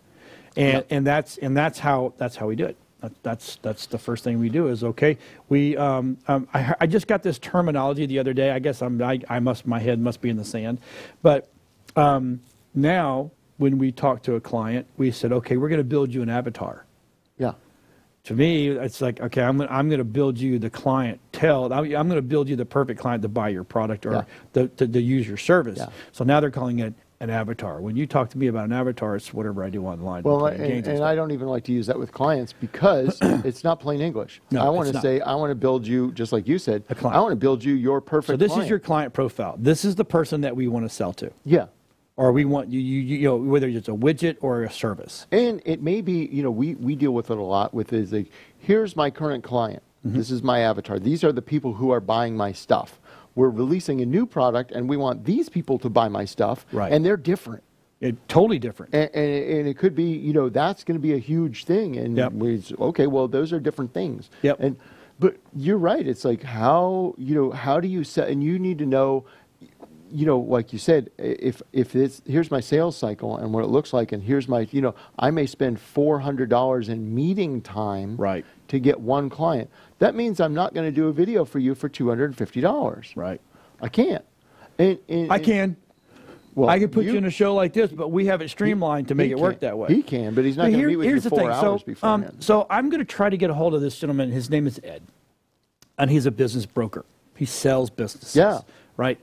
And that's how we do it. That's the first thing we do is, okay, I just got this terminology the other day. I guess my head must be in the sand. But now when we talk to a client, we said, okay, we're going to build you an avatar. Yeah. To me, it's like, okay, I'm going to build you the clientele. I'm going to build you the perfect client to buy your product or to use your service. Yeah. So now they're calling it an avatar. When you talk to me about an avatar, it's whatever I do online. Well, and I don't even like to use that with clients because it's not plain English. No, I want to say, I want to build you, just like you said, I want to build you your perfect client. So this is your client profile. This is the person that we want to sell to. Yeah. Or we want you know, whether it's a widget or a service. And it may be, you know, we deal with it a lot with is like, here's my current client. This is my avatar. These are the people who are buying my stuff. We're releasing a new product and we want these people to buy my stuff. Right. And they're different. Totally different. And it could be, you know, that's going to be a huge thing. And okay, well, those are different things. Yep. But you're right. It's like how do you set, and you need to know, you know, like you said, if here's my sales cycle and what it looks like, and here's my, you know, I may spend $400 in meeting time to get one client. That means I'm not going to do a video for you for $250. Right. I can't. I can. Well, I can put you in a show like this, but we have it streamlined to make it work that way. He can, but he's not going to meet with you 4 hours beforehand. So I'm going to try to get a hold of this gentleman. His name is Ed, and he's a business broker. He sells businesses. Yeah. Right.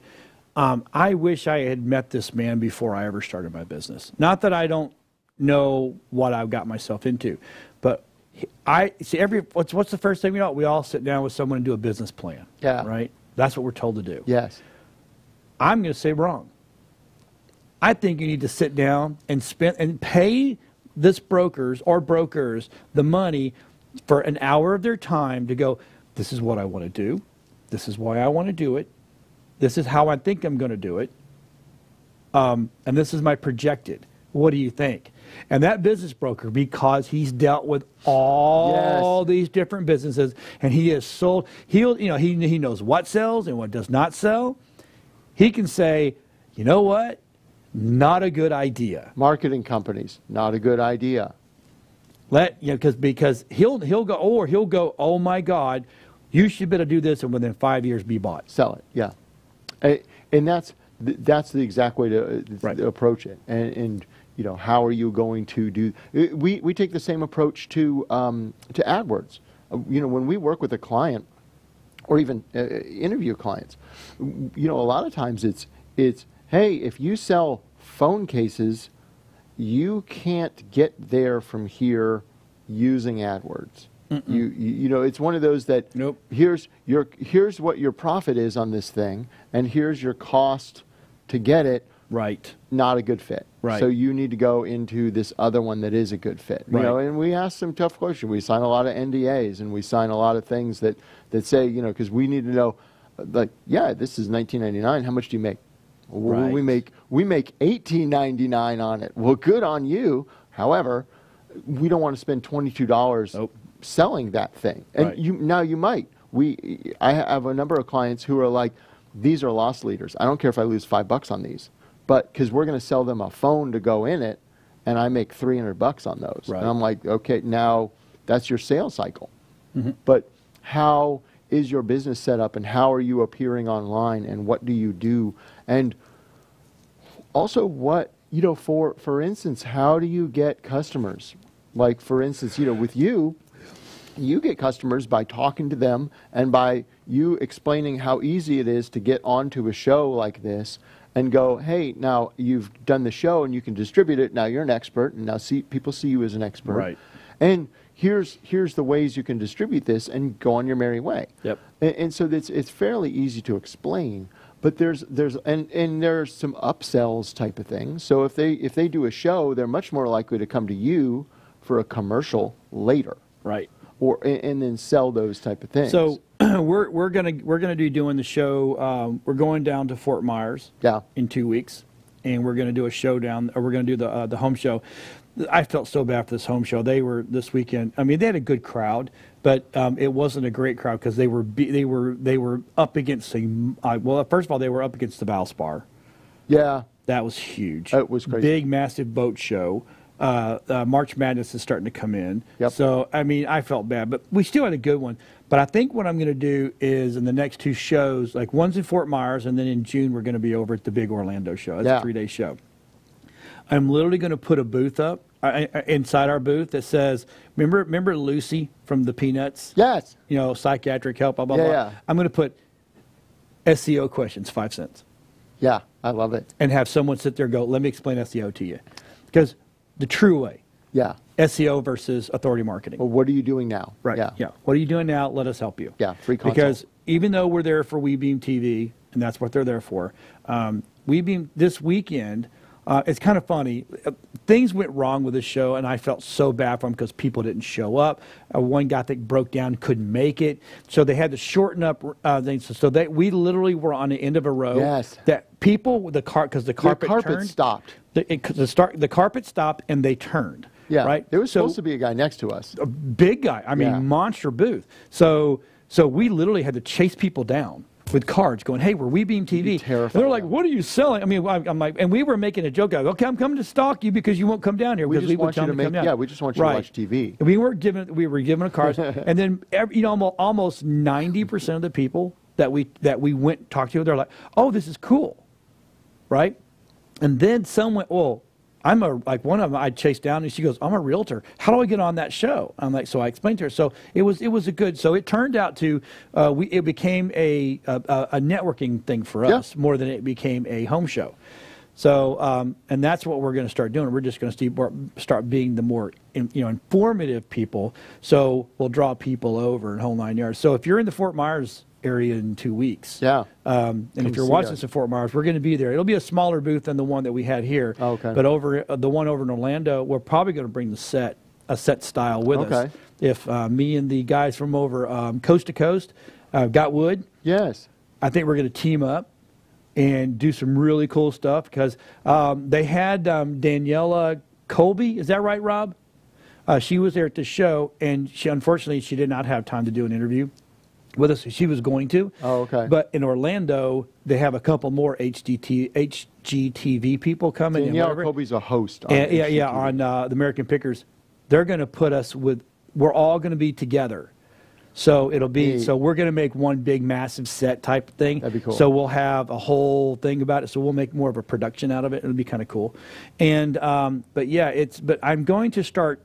I wish I had met this man before I ever started my business. Not that I don't know what I've got myself into, but I see what's the first thing we know? We all sit down with someone and do a business plan. Yeah. Right? That's what we're told to do. Yes. I'm going to say wrong. I think you need to sit down and pay this brokers the money for an hour of their time to go, this is what I want to do. This is why I want to do it. This is how I think I'm going to do it. And this is my projected. What do you think? And that business broker, because he's dealt with all these different businesses, and he has sold, he knows what sells and what does not sell. He can say, you know what? Not a good idea. Marketing companies, not a good idea. Because he'll go, oh my God, you should better do this, and within 5 years be bought. Sell it, yeah. And that's the exact way to approach it. And you know, how are you going to do? We take the same approach to AdWords. You know, when we work with a client, or even interview clients, you know, a lot of times it's hey, if you sell phone cases, you can't get there from here using AdWords. You know, it's one of those that here's what your profit is on this thing, and here's your cost to get it. Right. Not a good fit. Right. So you need to go into this other one that is a good fit. You know, and we ask some tough questions. We sign a lot of NDAs, and we sign a lot of things that say, you know, because we need to know, like, yeah, this is $19.99. How much do you make? Well, we make $18.99 on it. Well, good on you. However, we don't want to spend $22 selling that thing. And you might. I have a number of clients who are like, these are loss leaders. I don't care if I lose $5 on these, but because we're going to sell them a phone to go in it, and I make $300 on those. And I'm like, okay, now that's your sales cycle. But how is your business set up, and how are you appearing online, and what do you do? And also what, you know, for instance, how do you get customers? Like, for instance, you know, with you, You get customers by talking to them and by you explaining how easy it is to get onto a show like this and go, hey, now you've done the show and you can distribute it. Now you're an expert, and now people see you as an expert. Right. And here's the ways you can distribute this and go on your merry way. Yep. And so it's fairly easy to explain. But there's some upsells type of things. So if they do a show, they're much more likely to come to you for a commercial later. Right. And then sell those type of things. So we're gonna be doing the show. We're going down to Fort Myers. Yeah. In 2 weeks, and we're gonna do a show down. Or we're gonna do the home show. I felt so bad for this home show. They were this weekend. I mean, they had a good crowd, but it wasn't a great crowd because they were up against well, first of all, they were up against the Valspar. Yeah. That was huge. It was crazy. Big, massive boat show. March Madness is starting to come in. Yep. So, I mean, I felt bad, but we still had a good one. But I think what I'm going to do is in the next 2 shows, like one's in Fort Myers, and then in June we're going to be over at the big Orlando show. It's a 3-day show. I'm literally going to put a booth up inside our booth that says, remember Lucy from the Peanuts? Yes. You know, psychiatric help, blah, blah, blah. Yeah. I'm going to put SEO questions, 5 cents. Yeah, I love it. And have someone sit there and go, let me explain SEO to you. Because the true way. Yeah. SEO versus authority marketing. Well, what are you doing now? Right. Yeah. What are you doing now? Let us help you. Yeah. Free consult. Because even though we're there for WeBeam TV, and that's what they're there for, WeBeam this weekend, it's kind of funny. Things went wrong with this show, and I felt so bad for them because people didn't show up. One guy that broke down, couldn't make it, so they had to shorten up things. So we literally were on the end of a row. Yes. That people, because the carpet turned, stopped. The carpet stopped and they turned. Yeah. Right. There was supposed to be a guy next to us. A big guy. I mean, monster booth. So we literally had to chase people down with cards going, hey, we're WeBeam TV. And they're like, what are you selling? I mean, I'm like, and we were making a joke. I go, okay, I'm coming to stalk you because you won't come down here. We just want you to make, we just want you to watch TV. And we were given a card. And then, almost 90% of the people that we went and talked to, they're like, oh, this is cool. Right? And then someone, one of them I chased down, and she goes, I'm a realtor. How do I get on that show? I'm like, so I explained to her. So it was a good. So it turned out to it became a networking thing for us more than it became a home show. So and that's what we're going to start doing. We're just going to start being the more informative people. So we'll draw people over and whole 9 yards. So if you're in the Fort Myers area in 2 weeks. And if you're watching us at Fort Myers, we're going to be there. It'll be a smaller booth than the one that we had here. Okay. But over the one over in Orlando, we're probably going to bring a set style with us. If me and the guys from over coast to coast got wood, yes, I think we're going to team up and do some really cool stuff because they had Daniela Colby. Is that right, Rob? She was there at the show, and unfortunately she did not have time to do an interview with us. She was going to. Oh, okay. But in Orlando, they have a couple more HGTV people coming. Danielle Colby's a host. On on the American Pickers. They're going to put us with. We're all going to be together. So it'll be. So we're going to make one big, massive set type of thing. That'd be cool. So we'll have a whole thing about it. So we'll make more of a production out of it. It'll be kind of cool. And but yeah, But I'm going to start.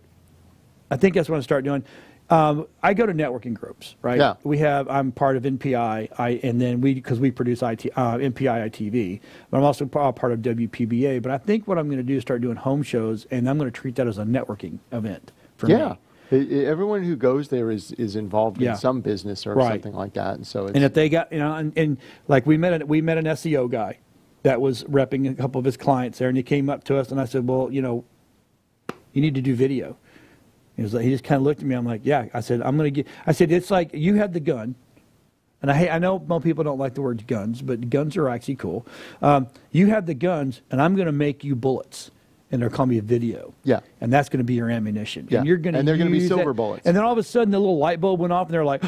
I think that's what I'm start doing. I go to networking groups, right? Yeah. I'm part of NPI, and then because we produce NPI ITV, but I'm also part of WPBA. But I think what I'm going to do is start doing home shows, and I'm going to treat that as a networking event for me. Everyone who goes there is involved in some business or something like that, and so. And if they got and like we met an SEO guy that was repping a couple of his clients there, and he came up to us, and I said, well, you need to do video. He just kind of looked at me. I'm like, yeah. I said, it's like you had the gun. And I know most people don't like the word guns, but guns are actually cool. You have the guns, and I'm going to make you bullets. And they're calling me a video. Yeah. And that's going to be your ammunition. Yeah. And you're going to they're going to be silver that. bullets. And then all of a sudden, the little light bulb went off, and they're like,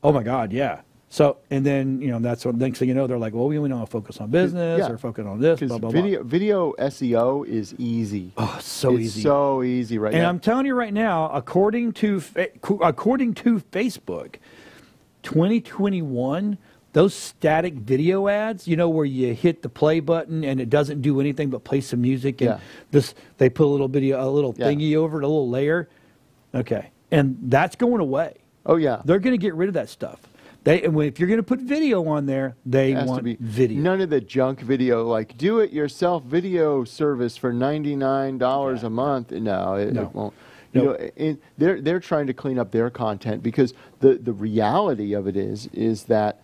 oh, my God, yeah. So, and then, that's what next thing you know, they're like, well, we want to focus on business or focus on this, blah, blah, blah. Video SEO is easy. Oh, so easy. It's so easy right now. And I'm telling you right now, according to Facebook, 2021, those static video ads, where you hit the play button and it doesn't do anything but play some music, and they put a little thingy over it, a little layer. Okay. and that's going away. Oh, yeah. They're going to get rid of that stuff. If you're going to put video on there, they want video. None of the junk video, like do-it-yourself video service for $99 a month. No, it won't. You know, they're trying to clean up their content because the reality of it is that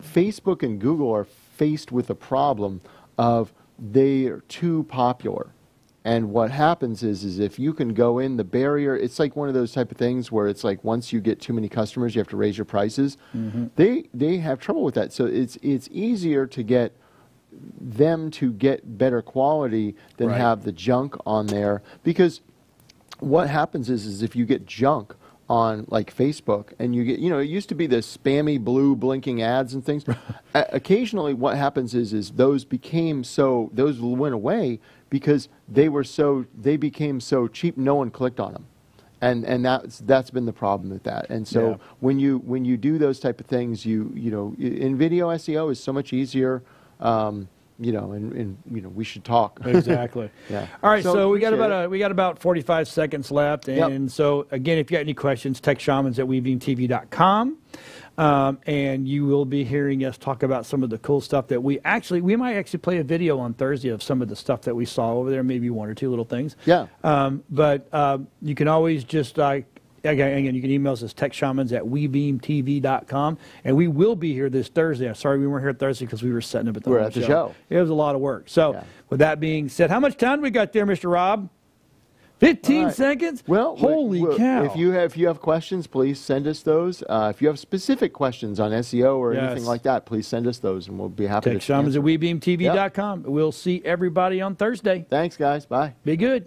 Facebook and Google are faced with a problem of they are too popular. And what happens is if you can go in, the barrier, it's like one of those type of things where it's like once you get too many customers, you have to raise your prices. They have trouble with that. So it's easier to get them to get better quality than have the junk on there. Because what happens is if you get junk on like Facebook and you get, it used to be the spammy blue blinking ads and things. Occasionally what happens is those went away because they became so cheap no one clicked on them. And that's been the problem with that. And so when you do those type of things, in video SEO is so much easier. And we should talk. Exactly. Yeah. All right. So we got about 45 seconds left. And so again, if you got any questions, text Shamans at webeamtv.com. And you will be hearing us talk about some of the cool stuff that we might actually play a video on Thursday of some of the stuff that we saw over there, maybe one or two little things. Yeah. But you can always just, again, you can email us at techshamans at webeamtv.com. And we will be here this Thursday. I'm sorry we weren't here Thursday because we were setting up at the show. It was a lot of work. So with that being said, how much time do we got there, Mr. Rob? 15 seconds? Well, holy cow. If you have questions, please send us those. If you have specific questions on SEO or anything like that, please send us those, and we'll be happy to Shamans at webeamtv.com. We'll see everybody on Thursday. Thanks, guys. Bye. Be good.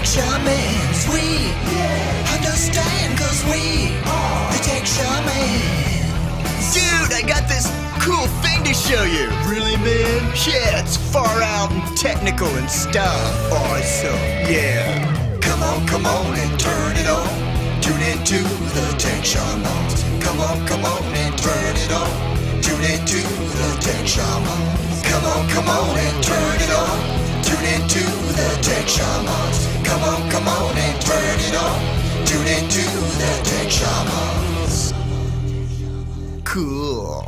Shamans, we understand cause we are the Tech Shamans. Dude, I got this cool thing to show you. Really, man? Yeah, it's far out and technical and stuff. Awesome. Yeah. Come on and turn it on. Tune into the Tech Shamans. Come on and turn it on. Tune into the Tech Shamans. Come on and turn it on. Tune into the Tech Shamans. Come on and turn it on. Tune into the Tech Shamans. Cool.